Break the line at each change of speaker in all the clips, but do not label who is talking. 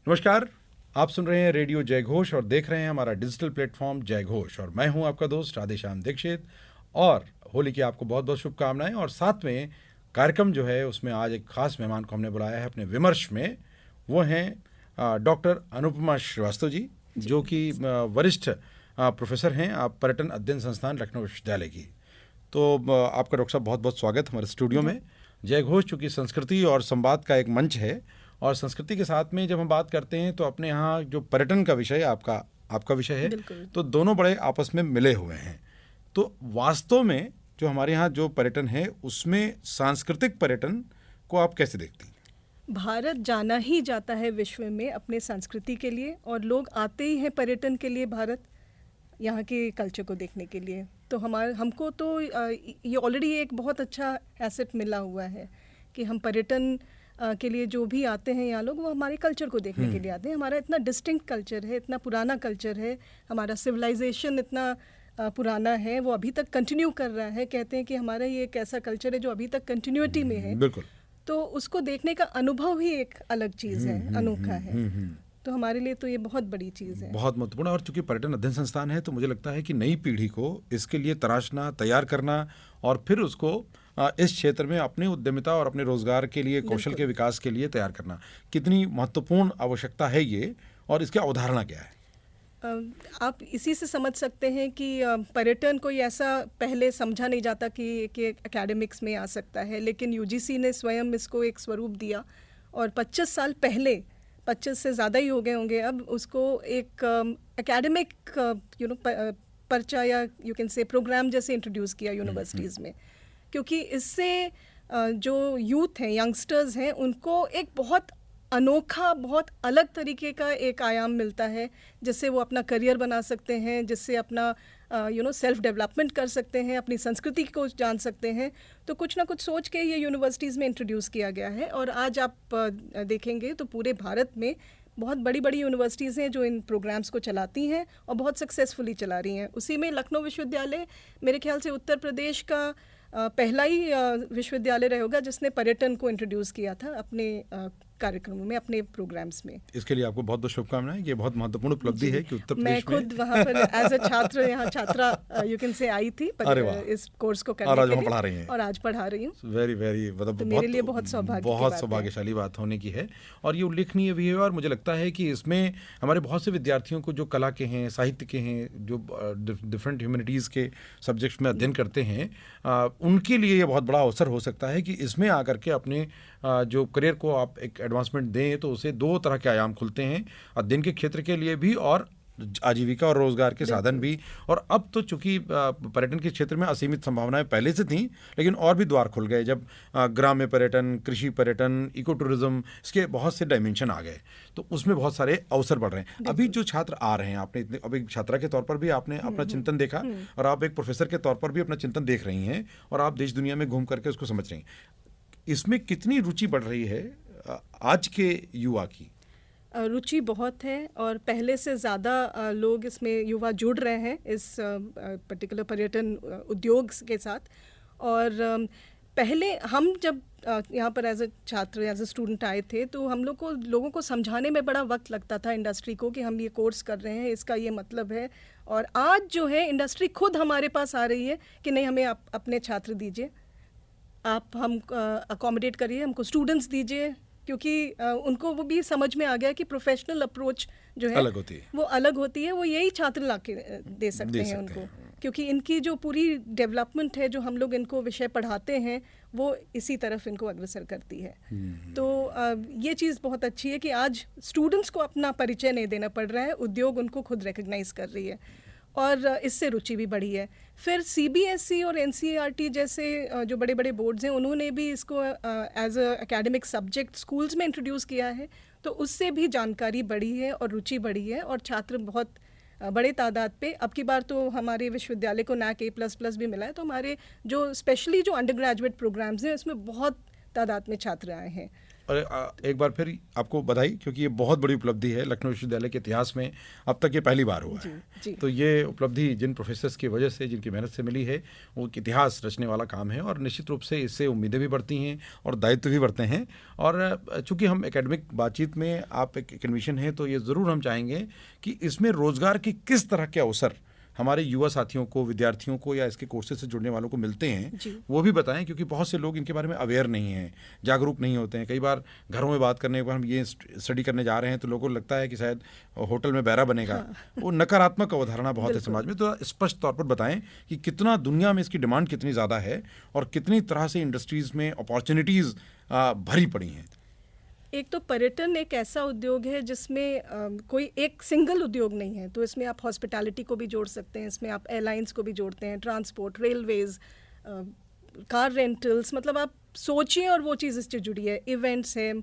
नमस्कार, आप सुन रहे हैं रेडियो जय घोष और देख रहे हैं हमारा डिजिटल प्लेटफॉर्म जय घोष। और मैं हूं आपका दोस्त राधेश्याम दीक्षित। और होली की आपको बहुत बहुत शुभकामनाएं। और साथ में कार्यक्रम जो है उसमें आज एक खास मेहमान को हमने बुलाया है अपने विमर्श में। वो हैं डॉक्टर अनुपमा श्रीवास्तव जी, जो कि वरिष्ठ प्रोफेसर हैं आप पर्यटन अध्ययन संस्थान लखनऊ विश्वविद्यालय की। तो आपका डॉक्टर साहब बहुत बहुत स्वागत हमारे स्टूडियो में। जय घोष चूँकि संस्कृति और संवाद का एक मंच है, और संस्कृति के साथ में जब हम बात करते हैं तो अपने यहाँ जो पर्यटन का विषय आपका विषय है, तो दोनों बड़े आपस में मिले हुए हैं। तो वास्तव में जो हमारे यहाँ जो पर्यटन है उसमें सांस्कृतिक पर्यटन को आप कैसे देखती हैं?
भारत जाना ही जाता है विश्व में अपने संस्कृति के लिए, और लोग आते ही हैं पर्यटन के लिए भारत, यहाँ के कल्चर को देखने के लिए। तो हमको तो ये ऑलरेडी एक बहुत अच्छा एसेट मिला हुआ है कि हम पर्यटन के लिए जो भी आते हैं यहाँ लोग, वो हमारे कल्चर को देखने के लिए आते हैं। हमारा इतना डिस्टिंक्ट कल्चर है, इतना पुराना कल्चर है, हमारा सिविलाइजेशन इतना पुराना है, वो अभी तक कंटिन्यू कर रहा है। कहते हैं कि हमारा ये एक ऐसा कल्चर है जो अभी तक कंटिन्यूटी में है।
बिल्कुल।
तो उसको देखने का अनुभव ही एक अलग चीज़ है, अनोखा है। तो हमारे लिए तो ये बहुत बड़ी चीज़ है,
बहुत महत्वपूर्ण। और चूंकि पर्यटन अध्ययन संस्थान है तो मुझे लगता है कि नई पीढ़ी को इसके लिए तराशना, तैयार करना और फिर उसको इस क्षेत्र में अपनी उद्यमिता और अपने रोजगार के लिए, कौशल के विकास के लिए तैयार करना कितनी महत्वपूर्ण आवश्यकता है ये, और इसकी अवधारणा क्या है?
आप इसी से समझ सकते हैं कि पर्यटन कोई ऐसा पहले समझा नहीं जाता कि एकेडमिक्स में आ सकता है, लेकिन यूजीसी ने स्वयं इसको एक स्वरूप दिया। और 25 साल पहले, 25 से ज़्यादा ही हो गए होंगे अब, उसको एक एकेडमिक पर्चा या यू कैन से प्रोग्राम जैसे इंट्रोड्यूस किया यूनिवर्सिटीज़ में। क्योंकि इससे जो यूथ हैं, यंगस्टर्स हैं, उनको एक बहुत अनोखा, बहुत अलग तरीके का एक आयाम मिलता है, जिससे वो अपना करियर बना सकते हैं, जिससे अपना सेल्फ डेवलपमेंट कर सकते हैं, अपनी संस्कृति को जान सकते हैं। तो कुछ ना कुछ सोच के ये यूनिवर्सिटीज़ में इंट्रोड्यूस किया गया है। और आज आप देखेंगे तो पूरे भारत में बहुत बड़ी बड़ी यूनिवर्सिटीज़ हैं जो इन प्रोग्राम्स को चलाती हैं और बहुत सक्सेसफुली चला रही हैं। उसी में लखनऊ विश्वविद्यालय मेरे ख्याल से उत्तर प्रदेश का पहला ही विश्वविद्यालय रहा होगा जिसने पर्यटन को इंट्रोड्यूस किया था अपने कार्यक्रमों में, अपने प्रोग्राम्स में।
इसके लिए आपको बहुत बहुत शुभकामनाएं। ये बहुत महत्वपूर्ण उपलब्धि है कि उत्तर प्रदेश में
मैं खुद वहाँ पर एज अ छात्र, यहाँ छात्रा यू कैन से आई थी इस कोर्स को करने के लिए,
पढ़ा रही हैं।
और आज पढ़ा रही हूँ।
वेरी वेरी, मतलब
तो मेरे लिए बहुत
सौभाग्यशाली बात होने की है, और ये उल्लेखनीय भी है। और मुझे लगता है कि इसमें हमारे बहुत से विद्यार्थियों को जो कला के हैं, साहित्य के हैं, जो डिफरेंट ह्यूमैनिटीज़ के सब्जेक्ट्स में अध्ययन करते हैं, उनके लिए ये बहुत बड़ा अवसर हो सकता है कि इसमें आकर के अपने जो करियर को आप एक एडवांसमेंट दें, तो उसे दो तरह के आयाम खुलते हैं, अध्ययन के क्षेत्र के लिए भी और आजीविका और रोजगार के साधन भी। और अब तो चूंकि पर्यटन के क्षेत्र में असीमित संभावनाएं पहले से थीं, लेकिन और भी द्वार खुल गए जब ग्राम्य पर्यटन, कृषि पर्यटन, इको टूरिज्म, इसके बहुत से डायमेंशन आ गए, तो उसमें बहुत सारे अवसर बढ़ रहे हैं। अभी जो छात्र आ रहे हैं, आपने अभी छात्रा के तौर पर भी आपने अपना चिंतन देखा, और आप एक प्रोफेसर के तौर पर भी अपना चिंतन देख रही हैं, और आप देश दुनिया में घूम करके उसको समझ रही हैं। इसमें कितनी रुचि बढ़ रही है आज के युवा की?
रुचि बहुत है, और पहले से ज़्यादा लोग इसमें, युवा जुड़ रहे हैं इस पर्टिकुलर पर्यटन उद्योग के साथ। और पहले हम जब यहाँ पर एज अ छात्र, एज अ स्टूडेंट आए थे, तो हम लोगों को समझाने में बड़ा वक्त लगता था इंडस्ट्री को कि हम ये कोर्स कर रहे हैं, इसका ये मतलब है। और आज जो है इंडस्ट्री खुद हमारे पास आ रही है कि नहीं, हमें अपने छात्र दीजिए, आप हम अकोमोडेट करिए, हमको स्टूडेंट्स दीजिए, क्योंकि उनको वो भी समझ में आ गया कि प्रोफेशनल अप्रोच जो है
अलग होती है,
वो अलग होती है। वो यही छात्र ला के दे सकते हैं उनको, क्योंकि इनकी जो पूरी डेवलपमेंट है, जो हम लोग इनको विषय पढ़ाते हैं, वो इसी तरफ इनको अग्रसर करती है। तो ये चीज़ बहुत अच्छी है कि आज स्टूडेंट्स को अपना परिचय नहीं देना पड़ रहा है, उद्योग उनको खुद रिकग्नाइज कर रही है, और इससे रुचि भी बढ़ी है। फिर सीबीएसई और एनसीईआरटी जैसे जो बड़े बड़े बोर्ड्स हैं, उन्होंने भी इसको as a academic subject schools में इंट्रोड्यूस किया है, तो उससे भी जानकारी बढ़ी है और रुचि बढ़ी है, और छात्र बहुत बड़े तादाद पे। अब की बार तो हमारे विश्वविद्यालय को NAAC A++ भी मिला है, तो हमारे जो स्पेशली जो अंडर ग्रेजुएट प्रोग्राम्स हैं, उसमें बहुत तादाद में छात्र आए हैं।
एक बार फिर आपको बधाई, क्योंकि ये बहुत बड़ी उपलब्धि है लखनऊ विश्वविद्यालय के इतिहास में। अब तक ये पहली बार हुआ है। तो ये उपलब्धि जिन प्रोफेसर्स की वजह से, जिनकी मेहनत से मिली है, वो इतिहास रचने वाला काम है। और निश्चित रूप से इससे उम्मीदें भी बढ़ती हैं और दायित्व भी बढ़ते हैं। और चूंकि हम एकेडमिक बातचीत में, आप एक एकेडमिशियन हैं, तो ये ज़रूर हम चाहेंगे कि इसमें रोज़गार के किस तरह के अवसर हमारे युवा साथियों को, विद्यार्थियों को या इसके कोर्सेज से जुड़ने वालों को मिलते हैं, वो भी बताएं। क्योंकि बहुत से लोग इनके बारे में अवेयर नहीं हैं, जागरूक नहीं होते हैं। कई बार घरों में बात करने के बाद हम ये स्टडी करने जा रहे हैं तो लोगों को लगता है कि शायद होटल में बैरा बनेगा। वो नकारात्मक अवधारणा बहुत है समाज में। तो स्पष्ट तौर पर बताएं कि कितना दुनिया में इसकी डिमांड कितनी ज़्यादा है और कितनी तरह से इंडस्ट्रीज़ में अपॉर्चुनिटीज़ भरी पड़ी हैं।
एक तो पर्यटन एक ऐसा उद्योग है जिसमें कोई एक सिंगल उद्योग नहीं है। तो इसमें आप हॉस्पिटैलिटी को भी जोड़ सकते हैं, इसमें आप एयरलाइंस को भी जोड़ते हैं, ट्रांसपोर्ट, रेलवेज, कार रेंटल्स, मतलब आप सोचिए और वो चीज़ इससे जुड़ी है। इवेंट्स है,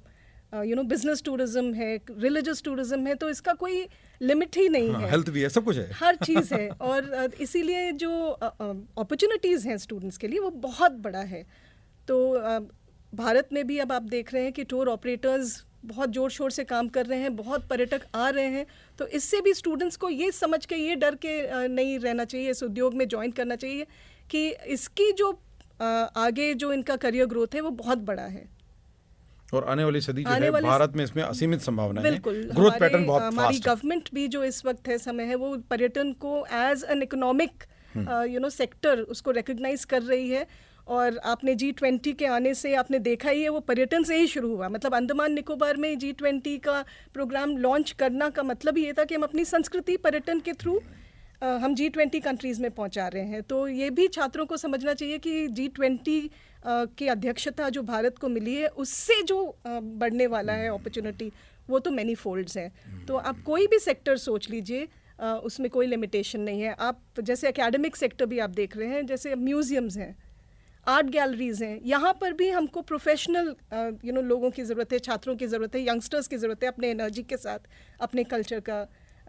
बिजनेस टूरिज्म है, रिलीजियस टूरिज्म है, तो इसका कोई लिमिट ही नहीं है।
हेल्थ भी है, सब कुछ है,
हर चीज़ है। और इसीलिए जो अपॉर्चुनिटीज़ हैं स्टूडेंट्स के लिए वो बहुत बड़ा है। तो भारत में भी अब आप देख रहे हैं कि टूर ऑपरेटर्स बहुत ज़ोर शोर से काम कर रहे हैं, बहुत पर्यटक आ रहे हैं। तो इससे भी स्टूडेंट्स को ये समझ के, ये डर के नहीं रहना चाहिए, इस उद्योग में ज्वाइन करना चाहिए कि इसकी जो आगे जो इनका करियर ग्रोथ है वो बहुत बड़ा है।
और आने वाली सदी जो है, भारत में इसमें असीमित संभावना है।
बिल्कुल,
ग्रोथ पैटर्न बहुत फास्ट है।
हमारी गवर्नमेंट भी जो इस वक्त है, समय है, वो पर्यटन को एज एन इकोनॉमिक सेक्टर उसको रिकग्नाइज कर रही है। और आपने G20 के आने से आपने देखा ही है, वो पर्यटन से ही शुरू हुआ। मतलब अंडमान निकोबार में G20 का प्रोग्राम लॉन्च करना का मतलब ये था कि हम अपनी संस्कृति पर्यटन के थ्रू हम G20 कंट्रीज़ में पहुंचा रहे हैं। तो ये भी छात्रों को समझना चाहिए कि G20 की अध्यक्षता जो भारत को मिली है, उससे जो बढ़ने वाला है अपॉर्चुनिटी, वो तो मैनी फोल्ड्स है। तो आप कोई भी सेक्टर सोच लीजिए, उसमें कोई लिमिटेशन नहीं है। आप जैसे एकेडमिक सेक्टर भी आप देख रहे हैं, जैसे म्यूज़ियम्स हैं, आर्ट गैलरीज हैं, यहाँ पर भी हमको प्रोफेशनल लोगों की ज़रूरत है, छात्रों की ज़रूरत है, यंगस्टर्स की ज़रूरत है, अपने एनर्जी के साथ अपने कल्चर का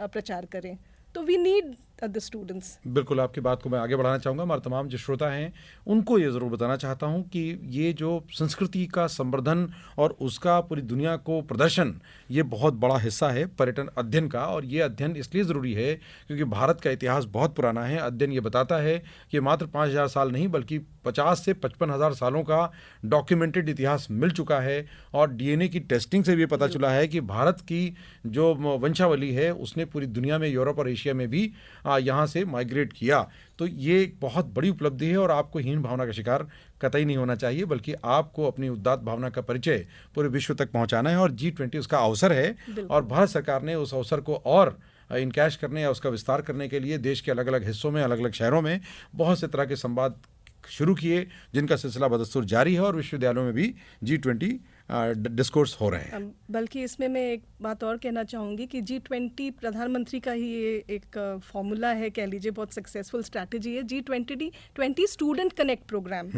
प्रचार करें। तो वी नीड द स्टूडेंट्स।
बिल्कुल, आपकी बात को मैं आगे बढ़ाना चाहूँगा। हमारे तमाम जो श्रोता हैं उनको ये ज़रूर बताना चाहता हूँ कि ये जो संस्कृति का संवर्धन और उसका पूरी दुनिया को प्रदर्शन, ये बहुत बड़ा हिस्सा है पर्यटन अध्ययन का। और ये अध्ययन इसलिए ज़रूरी है क्योंकि भारत का इतिहास बहुत पुराना है। अध्ययन ये बताता है कि मात्र 5,000 साल नहीं, बल्कि 50 से 55,000 सालों का डॉक्यूमेंटेड इतिहास मिल चुका है। और DNA की टेस्टिंग से भी पता चला है कि भारत की जो वंशावली है, उसने पूरी दुनिया में, यूरोप और एशिया में भी यहाँ से माइग्रेट किया। तो ये एक बहुत बड़ी उपलब्धि है और आपको हीन भावना का शिकार कतई नहीं होना चाहिए, बल्कि आपको अपनी उदात्त भावना का परिचय पूरे विश्व तक पहुंचाना है। और G20 उसका अवसर है। और भारत सरकार ने उस अवसर को और इनकैश करने या उसका विस्तार करने के लिए देश के अलग अलग हिस्सों में, अलग अलग शहरों में बहुत से तरह के संवाद शुरू किए, जिनका सिलसिला बदस्तूर जारी है। और विश्वविद्यालयों में भी G20 डिस्कोर्स हो रहे हैं।
बल्कि इसमें मैं एक बात और कहना चाहूँगी कि G20 प्रधानमंत्री का ही एक फॉर्मूला है, कह लीजिए, बहुत सक्सेसफुल स्ट्रैटेजी है। G20 student connect program.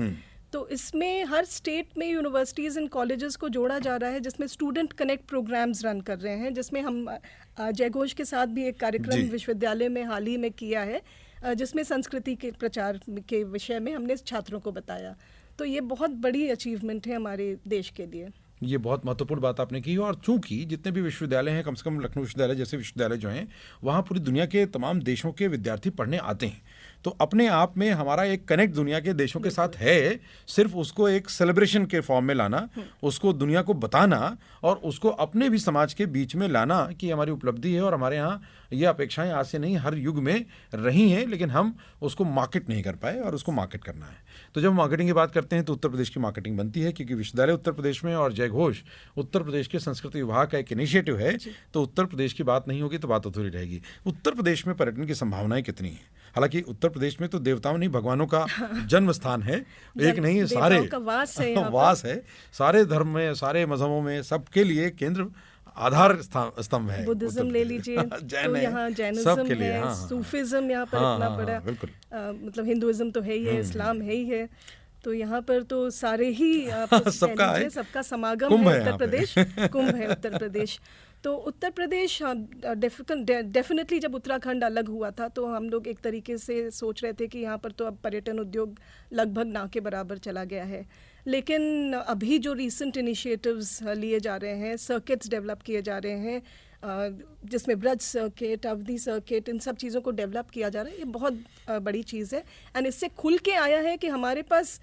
तो इसमें हर स्टेट में यूनिवर्सिटीज़ एंड कॉलेजेस को जोड़ा जा रहा है, जिसमें स्टूडेंट कनेक्ट प्रोग्राम्स रन कर रहे हैं, जिसमें हम जयघोष के साथ भी एक कार्यक्रम विश्वविद्यालय में हाल ही में किया है, जिसमें संस्कृति के प्रचार के विषय में हमने छात्रों को बताया। तो ये बहुत बड़ी अचीवमेंट है हमारे देश के लिए।
ये बहुत महत्वपूर्ण बात आपने की। और चूंकि जितने भी विश्वविद्यालय हैं, कम से कम लखनऊ विश्वविद्यालय जैसे विश्वविद्यालय जो हैं, वहाँ पूरी दुनिया के तमाम देशों के विद्यार्थी पढ़ने आते हैं। तो अपने आप में हमारा एक कनेक्ट दुनिया के देशों के साथ है। सिर्फ उसको एक सेलिब्रेशन के फॉर्म में लाना, उसको दुनिया को बताना और उसको अपने भी समाज के बीच में लाना कि हमारी उपलब्धि है और हमारे यहाँ ये अपेक्षाएं आज से नहीं, हर युग में रही हैं, लेकिन हम उसको मार्केट नहीं कर पाए और उसको मार्केट करना है। तो जब मार्केटिंग की बात करते हैं तो उत्तर प्रदेश की मार्केटिंग बनती है, क्योंकि विश्वविद्यालय उत्तर प्रदेश में और जयघोष उत्तर प्रदेश के संस्कृति विभाग का एक इनिशिएटिव है। तो उत्तर प्रदेश की बात नहीं होगी तो बात अधूरी रहेगी। उत्तर प्रदेश में पर्यटन की संभावनाएं कितनी हैं? हालांकि उत्तर प्रदेश में तो देवताओं नहीं, भगवानों का जन्म स्थान है, एक नहीं, सारे वास है, सारे धर्म में, सारे मजहबों में, सबके लिए केंद्र आधार स्तंभ है।
बुद्धिज्म ले लीजिए तो यहाँ जैनिज्म है, सूफिज्म यहाँ पर इतना बड़ा, मतलब हिंदुइज्म तो है ही है, इस्लाम है ही है। तो यहाँ पर तो सारे ही सबका समागम है उत्तर प्रदेश, कुंभ है उत्तर प्रदेश। तो उत्तर प्रदेश डेफिनेटली जब उत्तराखंड अलग हुआ था तो हम लोग एक तरीके से सोच रहे थे कि यहाँ पर तो अब पर्यटन उद्योग लगभग ना के बराबर चला गया है। लेकिन अभी जो रीसेंट इनिशिएटिव्स लिए जा रहे हैं, सर्किट्स डेवलप किए जा रहे हैं, जिसमें ब्रज सर्किट, अवधि सर्किट, इन सब चीज़ों को डेवलप किया जा रहा है, ये बहुत बड़ी चीज़ है। एंड इससे खुल के आया है कि हमारे पास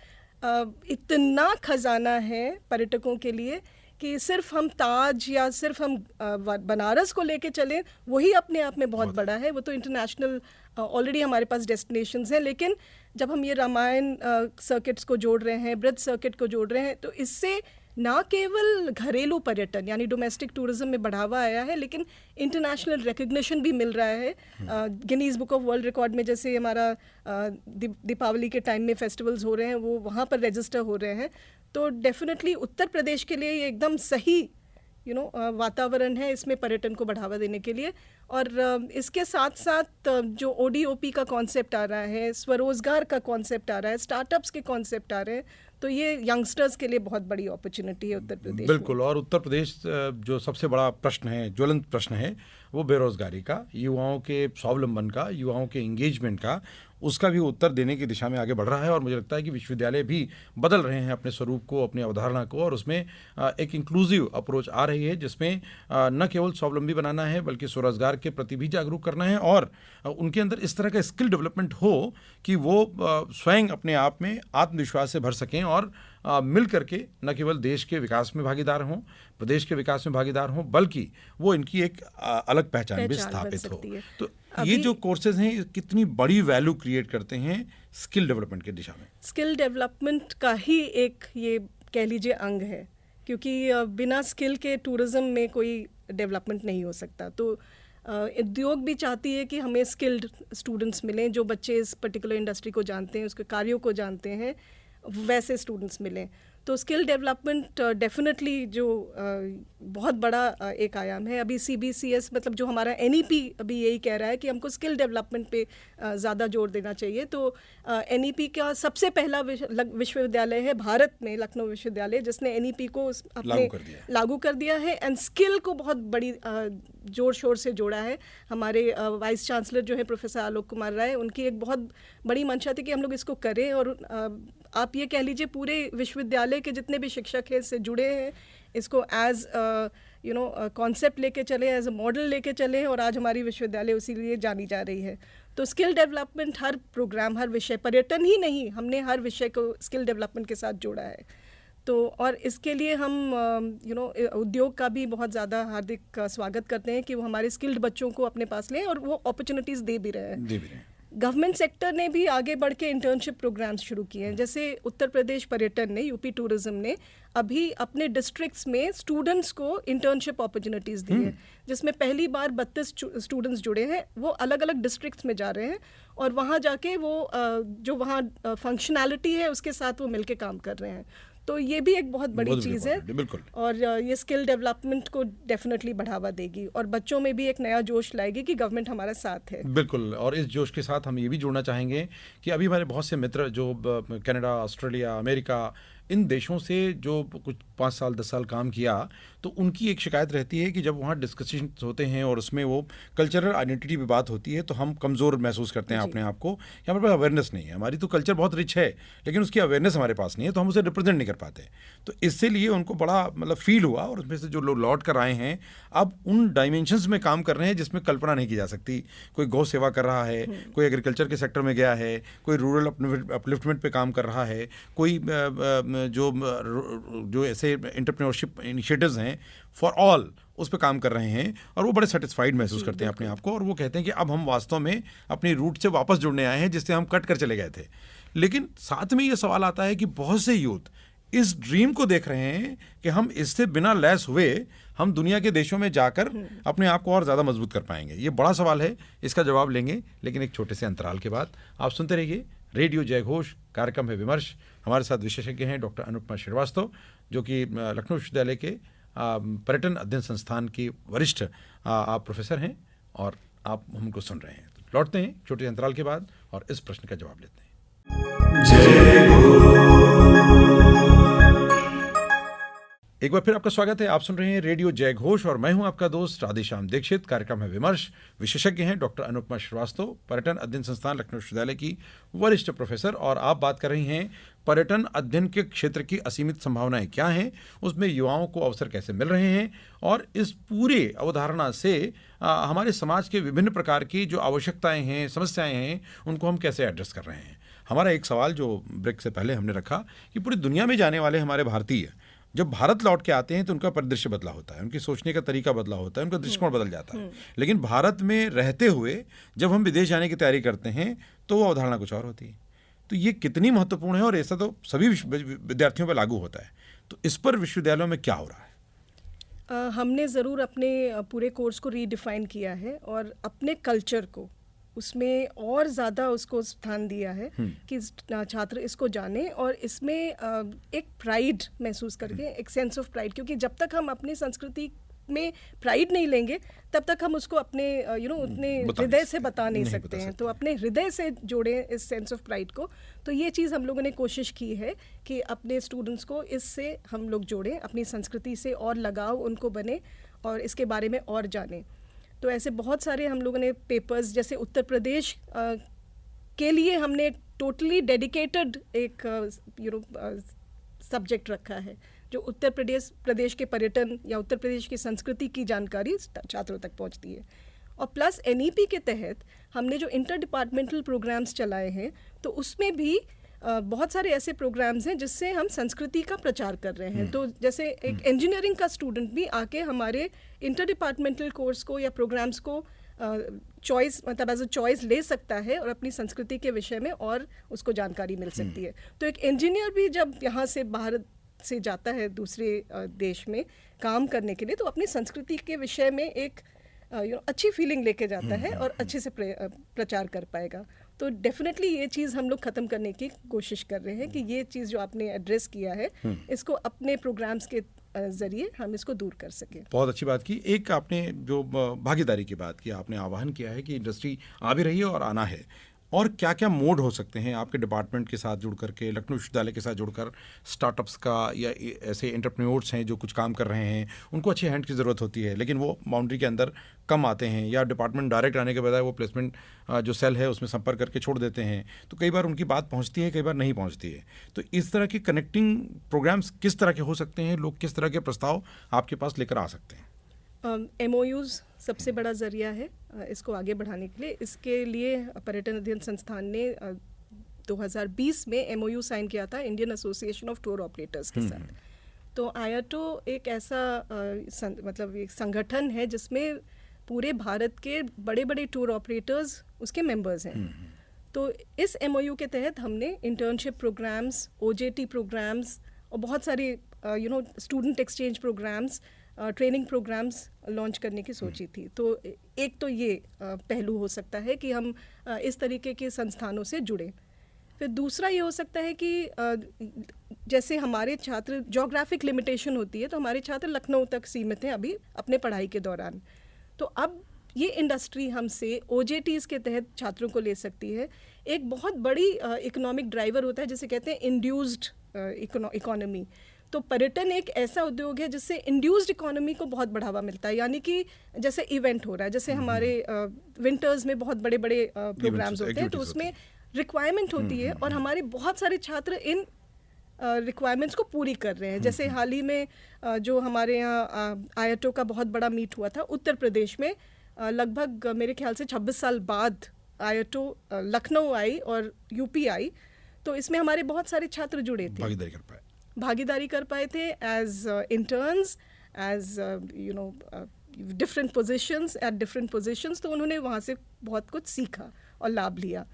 इतना खजाना है पर्यटकों के लिए कि सिर्फ हम ताज या सिर्फ हम बनारस को लेके चलें, वही अपने आप में बहुत बड़ा है। वो तो इंटरनेशनल ऑलरेडी हमारे पास डेस्टिनेशंस हैं, लेकिन जब हम ये रामायण सर्किट्स को जोड़ रहे हैं, ब्रज सर्किट को जोड़ रहे हैं, तो इससे ना केवल घरेलू पर्यटन यानी डोमेस्टिक टूरिज्म में बढ़ावा आया है, लेकिन इंटरनेशनल रिकग्निशन भी मिल रहा है। Guinness book of world record में जैसे हमारा दीपावली के टाइम में फेस्टिवल्स हो रहे हैं, वो वहाँ पर रजिस्टर हो रहे हैं। तो डेफिनेटली उत्तर प्रदेश के लिए ये एकदम सही वातावरण है इसमें पर्यटन को बढ़ावा देने के लिए। और इसके साथ साथ जो ODOP का कॉन्सेप्ट आ रहा है, स्वरोजगार का कॉन्सेप्ट आ रहा है, स्टार्टअप्स के कॉन्सेप्ट आ रहे हैं, तो ये यंगस्टर्स के लिए बहुत बड़ी अपॉर्चुनिटी है उत्तर प्रदेश।
बिल्कुल। और उत्तर प्रदेश जो सबसे बड़ा प्रश्न है, ज्वलंत प्रश्न है, वो बेरोजगारी का, युवाओं के स्वावलंबन का, युवाओं के एंगेजमेंट का, उसका भी उत्तर देने की दिशा में आगे बढ़ रहा है। और मुझे लगता है कि विश्वविद्यालय भी बदल रहे हैं अपने स्वरूप को, अपनी अवधारणा को, और उसमें एक इंक्लूसिव अप्रोच आ रही है, जिसमें न केवल स्वावलंबी बनाना है बल्कि स्वरोजगार के प्रति भी जागरूक करना है, और उनके अंदर इस तरह का स्किल डेवलपमेंट हो कि वो स्वयं अपने आप में आत्मविश्वास से भर सकें और मिल करके न केवल देश के विकास में भागीदार हों, प्रदेश के विकास में भागीदार हों, बल्कि वो इनकी एक अलग पहचान भी स्थापित हो। तो ये जो कोर्सेज हैं कितनी बड़ी वैल्यू क्रिएट करते हैं स्किल डेवलपमेंट की दिशा में।
स्किल डेवलपमेंट का ही एक ये कह लीजिए अंग है, क्योंकि बिना स्किल के टूरिज्म में कोई डेवलपमेंट नहीं हो सकता। तो उद्योग भी चाहती है कि हमें स्किल्ड स्टूडेंट्स मिलें, जो बच्चे इस पर्टिकुलर इंडस्ट्री को जानते हैं, उसके कार्यों को जानते हैं, वैसे स्टूडेंट्स मिलें। तो स्किल डेवलपमेंट डेफिनेटली जो बहुत बड़ा एक आयाम है। अभी CBCS मतलब जो हमारा NEP अभी यही कह रहा है कि हमको स्किल डेवलपमेंट पे ज़्यादा जोर देना चाहिए। तो NEP का सबसे पहला विश्वविद्यालय है भारत में, लखनऊ विश्वविद्यालय, जिसने NEP को अपने लागू कर दिया है एंड स्किल को बहुत बड़ी जोर शोर से जोड़ा है। हमारे वाइस चांसलर जो है प्रोफेसर आलोक कुमार राय, उनकी एक बहुत बड़ी मंशा थी कि हम लोग इसको करें, और आप ये कह लीजिए पूरे विश्वविद्यालय के जितने भी शिक्षक हैं इससे जुड़े हैं, इसको एज कॉन्सेप्ट लेके चले, एज अ मॉडल लेके चले, और आज हमारी विश्वविद्यालय उसी लिए जानी जा रही है। तो स्किल डेवलपमेंट हर प्रोग्राम, हर विषय, पर्यटन ही नहीं, हमने हर विषय को स्किल डेवलपमेंट के साथ जोड़ा है। तो और इसके लिए हम उद्योग का भी बहुत ज़्यादा हार्दिक स्वागत करते हैं कि वो हमारे स्किल्ड बच्चों को अपने पास लें, और वो अपॉर्चुनिटीज़ दे भी रहे हैं। गवर्नमेंट सेक्टर ने भी आगे बढ़ के इंटर्नशिप प्रोग्राम्स शुरू किए हैं। जैसे उत्तर प्रदेश पर्यटन ने, UP टूरिज्म ने अभी अपने डिस्ट्रिक्ट्स में स्टूडेंट्स को इंटर्नशिप अपॉर्चुनिटीज़ दी है, जिसमें पहली बार 32 स्टूडेंट्स जुड़े हैं। वो अलग अलग डिस्ट्रिक्ट्स में जा रहे हैं और वहाँ जाके वो जो वहाँ फंक्शनैलिटी है उसके साथ वो मिलके काम कर रहे हैं। तो ये भी एक बहुत बड़ी चीज़ है, और ये स्किल डेवलपमेंट को डेफिनेटली बढ़ावा देगी और बच्चों में भी एक नया जोश लाएगी कि गवर्नमेंट हमारा साथ है।
बिल्कुल। और इस जोश के साथ हम ये भी जोड़ना चाहेंगे कि अभी हमारे बहुत से मित्र जो कनाडा, ऑस्ट्रेलिया, अमेरिका, इन देशों से जो कुछ 5 साल 10 साल काम किया, तो उनकी एक शिकायत रहती है कि जब वहाँ डिस्कशन होते हैं और उसमें वो कल्चरल आइडेंटिटी पे बात होती है तो हम कमज़ोर महसूस करते हैं अपने आप को, कि हमारे पास अवेयरनेस नहीं है। हमारी तो कल्चर बहुत रिच है लेकिन उसकी अवेयरनेस हमारे पास नहीं है, तो हम उसे रिप्रेजेंट नहीं कर पाते। तो इससे लिए उनको बड़ा मतलब फील हुआ, और उसमें से जो लोग लौट कर आए हैं अब उन डायमेंशंस में काम कर रहे हैं जिसमें कल्पना नहीं की जा सकती। कोई गौ सेवा कर रहा है, कोई एग्रीकल्चर के सेक्टर में गया है, कोई रूरल अपलिफ्टमेंट पे काम कर रहा है, कोई जो ऐसे एंटरप्रेन्योरशिप इनिशिएटिव्स हैं फॉर ऑल, उस पर काम कर रहे हैं, और वो बड़े सेटिस्फाइड महसूस करते हैं अपने आप को, और वो कहते हैं कि अब हम वास्तव में अपनी रूट से वापस जुड़ने आए हैं जिससे हम कट कर चले गए थे। लेकिन साथ में ये सवाल आता है कि बहुत से यूथ इस ड्रीम को देख रहे हैं कि हम इससे बिना लैस हुए हम दुनिया के देशों में जाकर अपने आप को और ज़्यादा मजबूत कर पाएंगे। ये बड़ा सवाल है, इसका जवाब लेंगे लेकिन एक छोटे से अंतराल के बाद। आप सुनते रहिए रेडियो जय घोष, कार्यक्रम है विमर्श। हमारे साथ विशेषज्ञ हैं डॉक्टर अनुपमा श्रीवास्तव, जो कि लखनऊ विश्वविद्यालय के पर्यटन अध्ययन संस्थान की वरिष्ठ आप प्रोफेसर हैं, और आप हमको सुन रहे हैं। तो लौटते हैं छोटे अंतराल के बाद और इस प्रश्न का जवाब लेते हैं। एक बार फिर आपका स्वागत है। आप सुन रहे हैं रेडियो जय घोष और मैं हूं आपका दोस्त राधेश्याम दीक्षित। कार्यक्रम है विमर्श। विशेषज्ञ हैं डॉक्टर अनुपमा श्रीवास्तव, पर्यटन अध्ययन संस्थान लखनऊ विश्वविद्यालय की वरिष्ठ प्रोफेसर, और आप बात कर रही हैं पर्यटन अध्ययन के क्षेत्र की असीमित संभावनाएं क्या हैं, उसमें युवाओं को अवसर कैसे मिल रहे हैं, और इस पूरे अवधारणा से हमारे समाज के विभिन्न प्रकार की जो आवश्यकताएं हैं, समस्याएं हैं, उनको हम कैसे एड्रेस कर रहे हैं। हमारा एक सवाल जो ब्रेक से पहले हमने रखा कि पूरी दुनिया में जाने वाले हमारे भारतीय जब भारत लौट के आते हैं तो उनका परिदृश्य बदला होता है, उनकी सोचने का तरीका बदला होता है, उनका दृष्टिकोण बदल जाता है। लेकिन भारत में रहते हुए जब हम विदेश जाने की तैयारी करते हैं तो वो अवधारणा कुछ और होती है। तो ये कितनी महत्वपूर्ण है, और ऐसा तो सभी विद्यार्थियों पर लागू होता है। तो इस पर विश्वविद्यालयों में क्या हो रहा है?
हमने ज़रूर अपने पूरे कोर्स को रीडिफाइन किया है और अपने कल्चर को उसमें और ज़्यादा उसको स्थान दिया है कि छात्र इसको जाने और इसमें एक प्राइड महसूस करके, एक सेंस ऑफ प्राइड, क्योंकि जब तक हम अपनी संस्कृति में प्राइड नहीं लेंगे तब तक हम उसको अपने उतने हृदय से बता नहीं सकते हैं। तो अपने हृदय से जोड़ें इस सेंस ऑफ प्राइड को। तो ये चीज़ हम लोगों ने कोशिश की है कि अपने स्टूडेंट्स को इससे हम लोग जोड़ें, अपनी संस्कृति से और लगाव उनको बने और इसके बारे में और जानें। तो ऐसे बहुत सारे हम लोगों ने पेपर्स, जैसे उत्तर प्रदेश के लिए हमने टोटली डेडिकेटेड एक सब्जेक्ट रखा है जो उत्तर प्रदेश के पर्यटन या उत्तर प्रदेश की संस्कृति की जानकारी छात्रों तक पहुंचती है। और प्लस एनईपी के तहत हमने जो इंटर डिपार्टमेंटल प्रोग्राम्स चलाए हैं तो उसमें भी बहुत सारे ऐसे प्रोग्राम्स हैं जिससे हम संस्कृति का प्रचार कर रहे हैं। तो जैसे एक इंजीनियरिंग का स्टूडेंट भी आके हमारे इंटर डिपार्टमेंटल कोर्स को या प्रोग्राम्स को चॉइस, मतलब एज अ चॉइस ले सकता है और अपनी संस्कृति के विषय में और उसको जानकारी मिल सकती है। तो एक इंजीनियर भी जब यहाँ से बाहर से जाता है दूसरे देश में काम करने के लिए तो अपनी संस्कृति के विषय में एक अच्छी फीलिंग लेके जाता है और अच्छे से प्रचार कर पाएगा। तो डेफिनेटली ये चीज़ हम लोग ख़त्म करने की कोशिश कर रहे हैं कि ये चीज़ जो आपने एड्रेस किया है इसको अपने प्रोग्राम्स के ज़रिए हम इसको दूर कर सकें।
बहुत अच्छी बात की। एक आपने जो भागीदारी की बात की, आपने आह्वान किया है कि इंडस्ट्री आ भी रही है और आना है, और क्या क्या मोड हो सकते हैं आपके डिपार्टमेंट के साथ जुड़ करके, लखनऊ विश्वविद्यालय के साथ जुड़कर स्टार्टअप्स का, या ऐसे एंटरप्रेन्योर्स हैं जो कुछ काम कर रहे हैं, उनको अच्छे हैंड की ज़रूरत होती है लेकिन वो बाउंड्री के अंदर कम आते हैं, या डिपार्टमेंट डायरेक्ट आने के बजाय वो प्लेसमेंट जो सेल है उसमें संपर्क करके छोड़ देते हैं। तो कई बार उनकी बात पहुंचती है, कई बार नहीं पहुंचती है। तो इस तरह के कनेक्टिंग प्रोग्राम्स किस तरह के हो सकते हैं? लोग किस तरह के प्रस्ताव आपके पास लेकर आ सकते हैं?
MOUs सबसे बड़ा ज़रिया है इसको आगे बढ़ाने के लिए। इसके लिए पर्यटन अध्ययन संस्थान ने 2020 में MOU साइन किया था Indian association of tour operators के साथ। तो आयाटो एक ऐसा मतलब एक संगठन है जिसमें पूरे भारत के बड़े बड़े टूर ऑपरेटर्स उसके मेंबर्स हैं। तो इस MOU के तहत हमने इंटर्नशिप प्रोग्राम्स, OJT प्रोग्राम्स और बहुत सारे student exchange programs, training programs launch करने की सोची थी। तो एक तो ये पहलू हो सकता है कि हम इस तरीके के संस्थानों से जुड़ें। फिर दूसरा ये हो सकता है कि जैसे हमारे छात्र, ज्योग्राफिक लिमिटेशन होती है तो हमारे छात्र लखनऊ तक सीमित हैं अभी अपने पढ़ाई के दौरान। तो अब ये इंडस्ट्री हमसे OJTs के तहत छात्रों को ले सकती है। एक बहुत बड़ी इकोनॉमिक ड्राइवर होता है जिसे कहते हैं इंड्यूस्ड इकोनॉमी। तो पर्यटन एक ऐसा उद्योग है जिससे इंड्यूस्ड इकोनॉमी को बहुत बढ़ावा मिलता है। यानी कि जैसे इवेंट हो रहा है, जैसे हमारे विंटर्स में बहुत बड़े बड़े प्रोग्राम्स होते हैं तो उसमें रिक्वायरमेंट होती है और हमारे बहुत सारे छात्र इन रिक्वायरमेंट्स को पूरी कर रहे हैं। जैसे हाल ही में जो हमारे यहाँ आयाटो का बहुत बड़ा मीट हुआ था उत्तर प्रदेश में, लगभग मेरे ख्याल से 26 साल बाद आयाटो लखनऊ आई और यूपी आई। तो इसमें हमारे बहुत सारे छात्र जुड़े थे, भागीदारी कर पाए थे as interns, as different positions, at different positions. तो उन्होंने वहाँ से बहुत कुछ सीखा और लाभ लिया।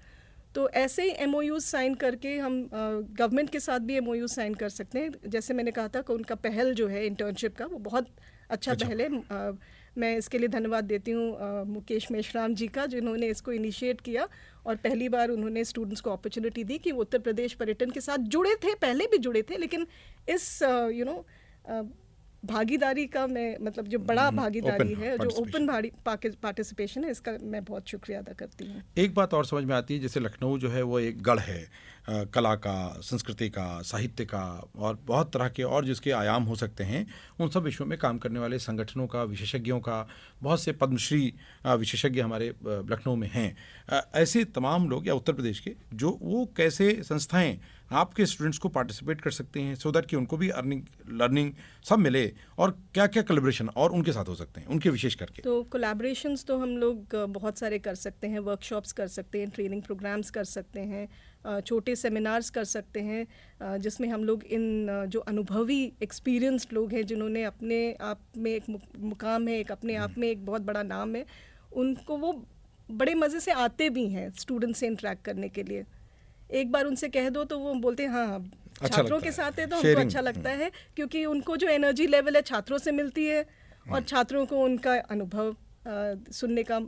तो ऐसे ही MOUs साइन करके हम गवर्नमेंट के साथ भी MOUs साइन कर सकते हैं। जैसे मैंने कहा था कि उनका पहल जो है इंटर्नशिप का वो बहुत अच्छा पहल है। मैं इसके लिए धन्यवाद देती हूँ मुकेश मेश्राम जी का, जिन्होंने इसको इनिशिएट किया और पहली बार उन्होंने स्टूडेंट्स को अपॉर्चुनिटी दी कि वो उत्तर प्रदेश पर्यटन के साथ जुड़े थे, पहले भी जुड़े थे, लेकिन इस भागीदारी का मैं मतलब जो बड़ा भागीदारी है, जो
participation.
ओपन पार्टिसिपेशन है, इसका मैं बहुत शुक्रिया अदा करती हूँ।
एक बात और समझ में आती है, जैसे लखनऊ जो है वो एक गढ़ है कला का, संस्कृति का, साहित्य का और बहुत तरह के और जिसके आयाम हो सकते हैं, उन सब विषयों में काम करने वाले संगठनों का, विशेषज्ञों का, बहुत से पद्मश्री विशेषज्ञ हमारे लखनऊ में हैं। ऐसे तमाम लोग या उत्तर प्रदेश के जो वो कैसे संस्थाएं आपके स्टूडेंट्स को पार्टिसिपेट कर सकते हैं सो दैट कि उनको भी लर्निंग सब मिले, और क्या क्या कोलैबोरेशन और उनके साथ हो सकते हैं उनके विशेष करके?
तो कोलैबोरेशंस तो हम लोग बहुत सारे कर सकते हैं, वर्कशॉप्स कर सकते हैं, ट्रेनिंग प्रोग्राम्स कर सकते हैं, छोटे सेमिनार्स कर सकते हैं, जिसमें हम लोग इन जो अनुभवी एक्सपीरियंस्ड लोग हैं, जिन्होंने अपने आप में एक मुकाम है, एक अपने आप में एक बहुत बड़ा नाम है, उनको वो बड़े मज़े से आते भी हैं स्टूडेंट से इंटरेक्ट करने के लिए। एक बार उनसे कह दो तो वो बोलते हैं हाँ,
अच्छा
छात्रों के साथ है तो हमको अच्छा लगता है, क्योंकि उनको जो एनर्जी लेवल है छात्रों से मिलती है और छात्रों को उनका अनुभव सुनने का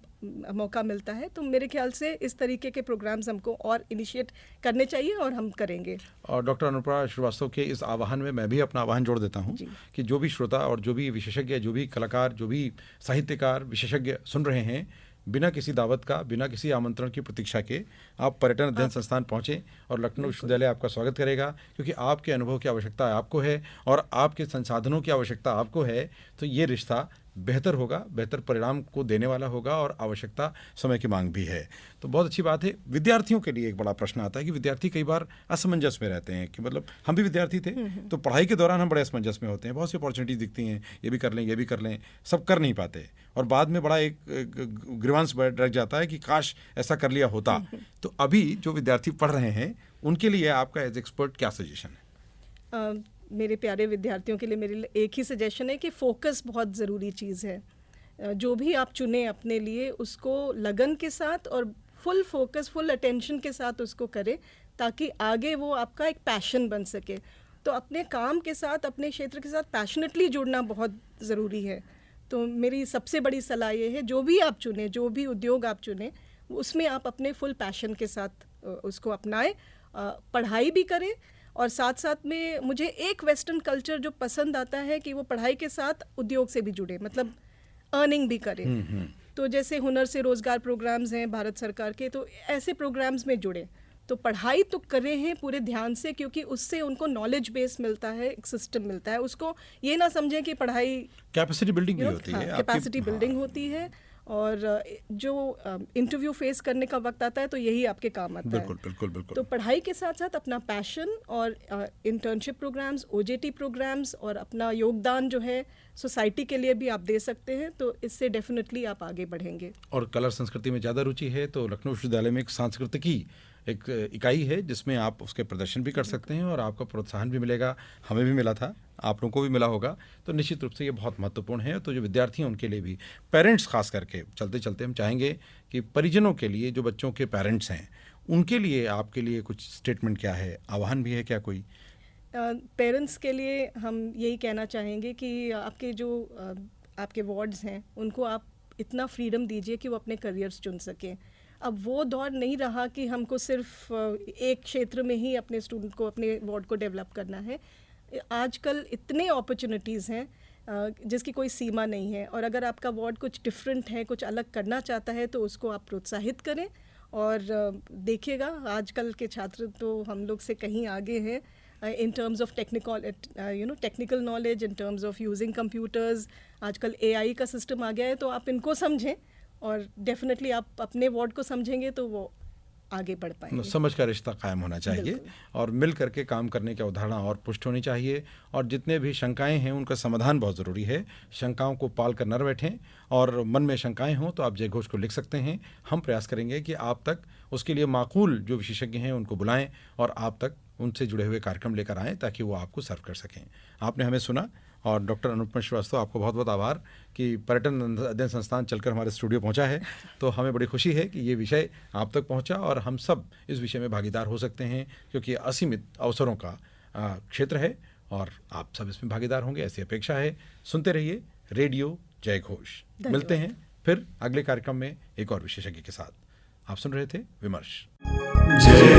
मौका मिलता है। तो मेरे ख्याल से इस तरीके के प्रोग्राम्स हमको और इनिशिएट करने चाहिए और हम करेंगे।
और डॉक्टर अनुप्रा श्रीवास्तव के इस आह्वान में मैं भी अपना आह्वान जोड़ देता हूँ कि जो भी श्रोता और जो भी विशेषज्ञ, जो भी कलाकार, जो भी साहित्यकार, विशेषज्ञ सुन रहे हैं, बिना किसी दावत का, बिना किसी आमंत्रण की प्रतीक्षा के आप पर्यटन अध्ययन संस्थान पहुँचें और लखनऊ विश्वविद्यालय आपका स्वागत करेगा, क्योंकि आपके अनुभव की आवश्यकता आपको है और आपके संसाधनों की आवश्यकता आपको है। तो ये रिश्ता बेहतर होगा, बेहतर परिणाम को देने वाला होगा और आवश्यकता समय की मांग भी है। तो बहुत अच्छी बात है। विद्यार्थियों के लिए एक बड़ा प्रश्न आता है कि विद्यार्थी कई बार असमंजस में रहते हैं कि मतलब हम भी विद्यार्थी थे तो पढ़ाई के दौरान हम बड़े असमंजस में होते हैं, बहुत सी अपॉर्चुनिटी दिखती हैं, ये भी कर लें, ये भी कर लें, सब कर नहीं पाते और बाद में बड़ा एक ग्रीवांस रह जाता है कि काश ऐसा कर लिया होता। तो अभी जो विद्यार्थी पढ़ रहे हैं उनके लिए आपका एज एक्सपर्ट क्या सजेशन है?
मेरे प्यारे विद्यार्थियों के लिए मेरे लिए एक ही सजेशन है कि फोकस बहुत ज़रूरी चीज़ है। जो भी आप चुने अपने लिए उसको लगन के साथ और फुल फोकस, फुल अटेंशन के साथ उसको करें, ताकि आगे वो आपका एक पैशन बन सके। तो अपने काम के साथ, अपने क्षेत्र के साथ पैशनेटली जुड़ना बहुत ज़रूरी है। तो मेरी सबसे बड़ी सलाह ये है, जो भी आप चुने, जो भी उद्योग आप चुने, उसमें आप अपने फुल पैशन के साथ उसको अपनाएं, पढ़ाई भी करें और साथ साथ में मुझे एक वेस्टर्न कल्चर जो पसंद आता है कि वो पढ़ाई के साथ उद्योग से भी जुड़े, मतलब अर्निंग भी करें। तो जैसे हुनर से रोज़गार प्रोग्राम्स हैं भारत सरकार के, तो ऐसे प्रोग्राम्स में जुड़े। तो पढ़ाई तो कर रहे हैं पूरे ध्यान से, क्योंकि उससे उनको नॉलेज बेस मिलता है, एक सिस्टम मिलता है। उसको ये ना समझें कि पढ़ाई
कैपेसिटी बिल्डिंग भी होती है,
कैपेसिटी बिल्डिंग होती है और जो इंटरव्यू फेस करने का वक्त आता है तो यही आपके काम आता है।
बिल्कुल।
तो पढ़ाई के साथ साथ अपना पैशन और इंटर्नशिप प्रोग्राम्स, ओजेटी प्रोग्राम्स और अपना योगदान जो है सोसाइटी के लिए भी आप दे सकते हैं। तो इससे डेफिनेटली आप आगे बढ़ेंगे।
और कला संस्कृति में ज़्यादा रुचि है तो लखनऊ विश्वविद्यालय में एक सांस्कृतिकी एक इकाई है जिसमें आप उसके प्रदर्शन भी कर सकते हैं और आपका प्रोत्साहन भी मिलेगा। हमें भी मिला था, आप लोगों को भी मिला होगा। तो निश्चित रूप से ये बहुत महत्वपूर्ण है। तो जो विद्यार्थी हैं उनके लिए भी, पेरेंट्स खास करके, चलते चलते हम चाहेंगे कि परिजनों के लिए, जो बच्चों के पेरेंट्स हैं, उनके लिए आपके लिए कुछ स्टेटमेंट क्या है, आह्वान भी है क्या कोई?
पेरेंट्स के लिए हम यही कहना चाहेंगे कि आपके जो आपके वार्ड्स हैं उनको आप इतना फ्रीडम दीजिए कि वो अपने करियर्स चुन सकें। अब वो दौर नहीं रहा कि हमको सिर्फ एक क्षेत्र में ही अपने स्टूडेंट को, अपने वार्ड को डेवलप करना है। आजकल इतने अपॉर्चुनिटीज़ हैं जिसकी कोई सीमा नहीं है, और अगर आपका वार्ड कुछ डिफरेंट है, कुछ अलग करना चाहता है तो उसको आप प्रोत्साहित करें। और देखिएगा आजकल के छात्र तो हम लोग से कहीं आगे हैं in terms of technical knowledge, in terms of using computers। आजकल AI का सिस्टम आ गया है, तो आप इनको समझें और डेफिनेटली आप अपने वार्ड को समझेंगे तो वो आगे बढ़ पाएंगे।
समझ का रिश्ता कायम होना चाहिए और मिल करके काम करने की अवधारणा और पुष्ट होनी चाहिए। और जितने भी शंकाएं हैं उनका समाधान बहुत ज़रूरी है। शंकाओं को पाल कर न बैठें, और मन में शंकाएं हों तो आप जय घोष को लिख सकते हैं। हम प्रयास करेंगे कि आप तक उसके लिए माकूल जो विशेषज्ञ हैं उनको बुलाएं और आप तक उनसे जुड़े हुए कार्यक्रम लेकर आएँ ताकि वो आपको सर्व कर सकें। आपने हमें सुना। और डॉक्टर अनुपमा श्रीवास्तव, आपको बहुत बहुत आभार कि पर्यटन अध्ययन संस्थान चलकर हमारे स्टूडियो पहुंचा है। तो हमें बड़ी खुशी है कि ये विषय आप तक पहुंचा और हम सब इस विषय में भागीदार हो सकते हैं, क्योंकि असीमित अवसरों का क्षेत्र है और आप सब इसमें भागीदार होंगे, ऐसी अपेक्षा है। सुनते रहिए रेडियो जय घोष। मिलते हैं फिर अगले कार्यक्रम में एक और विशेषज्ञ के साथ। आप सुन रहे थे विमर्श। जय